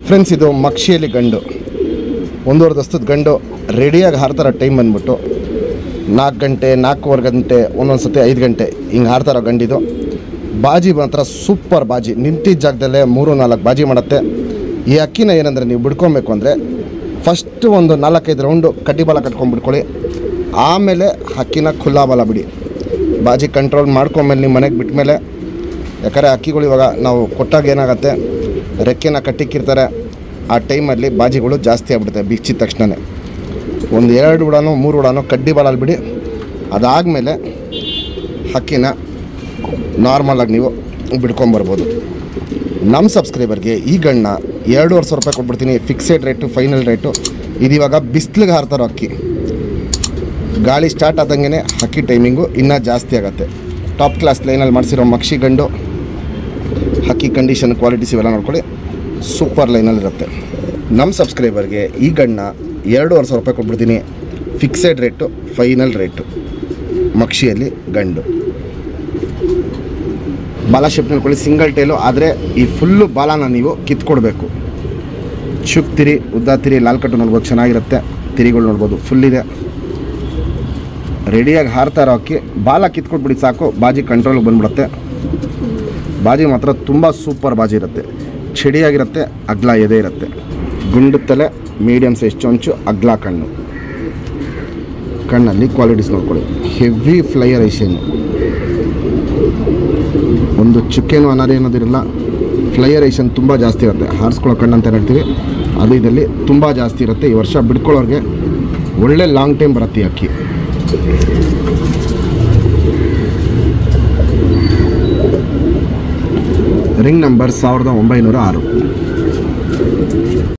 Friends, ಇದು ಮಕ್ಷಿಯಲ್ಲಿ ಗಂಡು 1.5 ದಸ್ತದ ಗಂಡು ರೆಡಿಯಾಗಿ ಹಾರ್ತಾರೋ ಟೈಮ್ ಬಂದ್ಬಿಟ್ಟು 4 ಗಂಟೆ 4:15 ಗಂಟೆ, ಒಂದೊಂದು ಸತಿ 5 ಗಂಟೆ ಹಿಂಗೆ ಹಾರ್ತಾರೋ ಗಂಡಿದು. ಬಾಜಿ ಮಾತ್ರ ಸೂಪರ್ ಬಾಜಿ, ನಿಂತಿದ್ದ ಜಾಗದಲ್ಲೇ 3-4 ಬಾಜಿ ಮಾಡುತ್ತೆ. ಈ ಅಕ್ಕಿನ ಏನಂದರೆ ನೀವು ಬಿಡ್ಕೊಬೇಕು ಅಂದರೆ ಫಸ್ಟ್ ಒಂದು 4-5 ರೌಂಡು ಕಡ್ಡಿ ಬಾಲ ಕಟ್ಕೊಂಡ್ಬಿಡ್ಕೊಳ್ಳಿ. ಆಮೇಲೆ ಅಕ್ಕಿನ ಖುಲ್ಲಾ ಬಾಲ ಬಿಡಿ. ಬಾಜಿ ಕಂಟ್ರೋಲ್ ಮಾಡ್ಕೊಂಡ್ಮೇಲೆ ನಿಮ್ಮ ಮನೆಗೆ ಬಿಟ್ಟ ಮೇಲೆ, ಯಾಕಂದರೆ ಅಕ್ಕಿಗಳು ಇವಾಗ ನಾವು ಕೊಟ್ಟಾಗ ಏನಾಗುತ್ತೆ, ರೆಕ್ಕೆನ ಕಟ್ಟಿಕ್ಕಿರ್ತಾರೆ. ಆ ಟೈಮಲ್ಲಿ ಬಾಜಿಗಳು ಜಾಸ್ತಿ ಆಗ್ಬಿಡುತ್ತೆ. ಬಿಚ್ಚಿದ ತಕ್ಷಣ ಒಂದು 2 ಉಡಾನೋ 3 ಉಡಾನೋ ಕಡ್ಡಿ ಬಾಲಲ್ಲಿ ಬಿಡಿ. ಅದಾದಮೇಲೆ ಅಕ್ಕಿನ ನಾರ್ಮಲಾಗಿ ನೀವು ಬಿಡ್ಕೊಂಬರ್ಬೋದು. ನಮ್ಮ ಸಬ್ಸ್ಕ್ರೈಬರ್ಗೆ ಈ ಗಣ್ಣ 2,500 ರೂಪಾಯಿ ಕೊಟ್ಬಿಡ್ತೀನಿ. Fixed rate, final rate. ಇದಿವಾಗ ಬಿಸಿಲಿಗೆ ಹಾರ್ತಾರೋ ಅಕ್ಕಿ. ಗಾಳಿ ಸ್ಟಾರ್ಟ್ ಆದಂಗೆ ಅಕ್ಕಿ ಟೈಮಿಂಗು ಇನ್ನೂ ಜಾಸ್ತಿ ಆಗುತ್ತೆ. ಟಾಪ್ ಕ್ಲಾಸ್ ಲೈನಲ್ಲಿ ಮಾಡಿಸಿರೋ ಮಕ್ಷಿ ಗಂಡು, ಅಕ್ಕಿ ಕಂಡೀಷನ್, ಕ್ವಾಲಿಟೀಸ್ ಇವೆಲ್ಲ ನೋಡ್ಕೊಳ್ಳಿ, ಸೂಪರ್ ಲೈನಲ್ಲಿರುತ್ತೆ. ನಮ್ಮ ಸಬ್ಸ್ಕ್ರೈಬರ್ಗೆ ಈ ಗಣ್ಣ 2,500 ರೂಪಾಯಿ ಕೊಟ್ಬಿಡ್ತೀನಿ. Fixed rate, final rate. ಮಕ್ಷಿಯಲ್ಲಿ ಗಂಡು ಬಾಲ ಶೇಪ್ ನೋಡ್ಕೊಳ್ಳಿ, ಸಿಂಗಲ್ ಟೇಲು. ಆದರೆ ಈ ಫುಲ್ಲು ಬಾಲನ ನೀವು ಕಿತ್ಕೊಡ್ಬೇಕು. ಚುಕ್ ತಿರಿ, ಉದ್ದ ತಿರಿ, ಲಾಲ್ ಕಟ್ಟು ನೋಡ್ಬೋದು, ಚೆನ್ನಾಗಿರುತ್ತೆ. ತಿರಿಗಳು ನೋಡ್ಬೋದು, ಫುಲ್ಲಿದೆ. ರೆಡಿಯಾಗಿ ಹಾರ್ತಾ ಇರೋ ಅಕ್ಕಿ. ಬಾಲ ಕಿತ್ಕೊಟ್ಬಿಡಿ ಸಾಕು, ಬಾಜಿ ಕಂಟ್ರೋಲ್ಗೆ ಬಂದ್ಬಿಡುತ್ತೆ. ಬಾಜಿ ಮಾತ್ರ ತುಂಬ ಸೂಪರ್ ಬಾಜಿ ಇರುತ್ತೆ. ಚಡಿಯಾಗಿರುತ್ತೆ, ಅಗ್ಲ ಎದೆ ಇರುತ್ತೆ. ಗುಂಡು ತಲೆ, ಮೀಡಿಯಮ್ ಸೈಜ್ ಚೊಂಚು, ಅಗ್ಲ ಕಣ್ಣು. ಕಣ್ಣಲ್ಲಿ ಕ್ವಾಲಿಟೀಸ್ ನೋಡ್ಕೊಳ್ಳಿ, ಹೆವಿ ಫ್ಲೈಯರ್ ಐಷೇನು, ಒಂದು ಚುಕ್ಕೇನು ಅನಾರಿ ಅನ್ನೋದಿರಲ್ಲ. ಫ್ಲೈಯರ್ ಐಷನ್ ತುಂಬ ಜಾಸ್ತಿ ಇರುತ್ತೆ. ಹಾರಿಸ್ಕೊಳ್ಳೋ ಕಣ್ಣು ಅಂತ ಹೇಳ್ತೀವಿ, ಅದು ಇದರಲ್ಲಿ ತುಂಬ ಜಾಸ್ತಿ ಇರುತ್ತೆ. ಈ ವರ್ಷ ಬಿಡ್ಕೊಳ್ಳೋರಿಗೆ ಒಳ್ಳೆ ಲಾಂಗ್ ಟೈಮ್ ಬರುತ್ತೆ ಈ ಅಕ್ಕಿ. Ring number 1906.